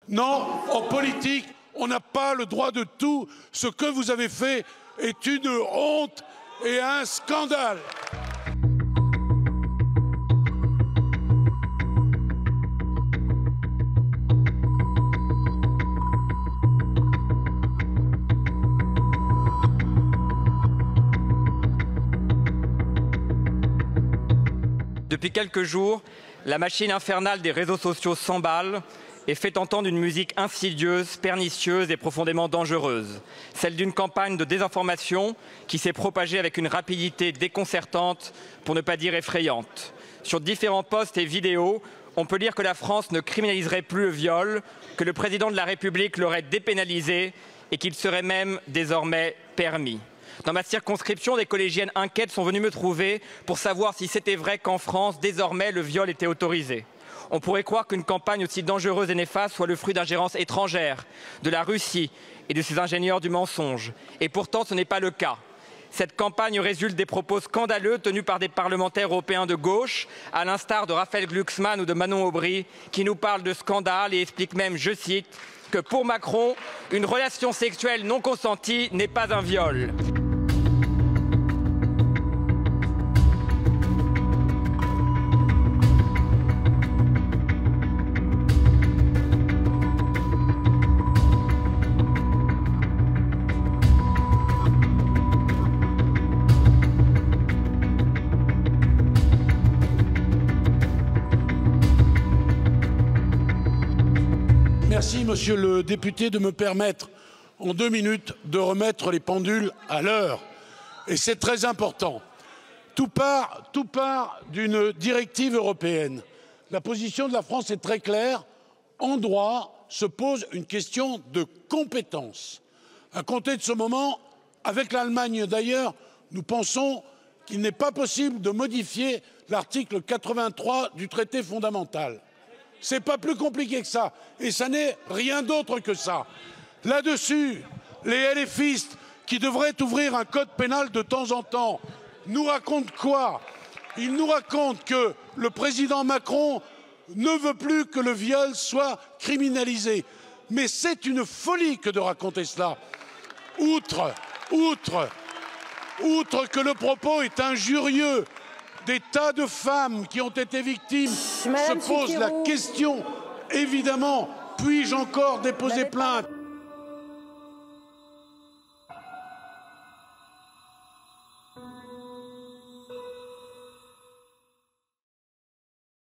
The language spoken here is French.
Non, en politique, on n'a pas le droit de tout. Ce que vous avez fait est une honte et un scandale. Depuis quelques jours, la machine infernale des réseaux sociaux s'emballe et fait entendre une musique insidieuse, pernicieuse et profondément dangereuse. Celle d'une campagne de désinformation qui s'est propagée avec une rapidité déconcertante, pour ne pas dire effrayante. Sur différents posts et vidéos, on peut lire que la France ne criminaliserait plus le viol, que le président de la République l'aurait dépénalisé et qu'il serait même désormais permis. Dans ma circonscription, des collégiennes inquiètes sont venues me trouver pour savoir si c'était vrai qu'en France, désormais, le viol était autorisé. On pourrait croire qu'une campagne aussi dangereuse et néfaste soit le fruit d'ingérences étrangères, de la Russie et de ses ingénieurs du mensonge. Et pourtant, ce n'est pas le cas. Cette campagne résulte des propos scandaleux tenus par des parlementaires européens de gauche, à l'instar de Raphaël Glucksmann ou de Manon Aubry, qui nous parlent de scandale et expliquent même, je cite, que pour Macron, une relation sexuelle non consentie n'est pas un viol. Merci, monsieur le député, de me permettre, en 2 minutes, de remettre les pendules à l'heure. Et c'est très important. Tout part d'une directive européenne. La position de la France est très claire. En droit, se pose une question de compétence. À compter de ce moment, avec l'Allemagne d'ailleurs, nous pensons qu'il n'est pas possible de modifier l'article 83 du traité fondamental. C'est pas plus compliqué que ça. Et ça n'est rien d'autre que ça. Là-dessus, les LFistes qui devraient ouvrir un code pénal de temps en temps nous racontent quoi? Ils nous racontent que le président Macron ne veut plus que le viol soit criminalisé. Mais c'est une folie que de raconter cela. Outre que le propos est injurieux, des tas de femmes qui ont été victimes se posent la question, évidemment, puis-je encore déposer plainte?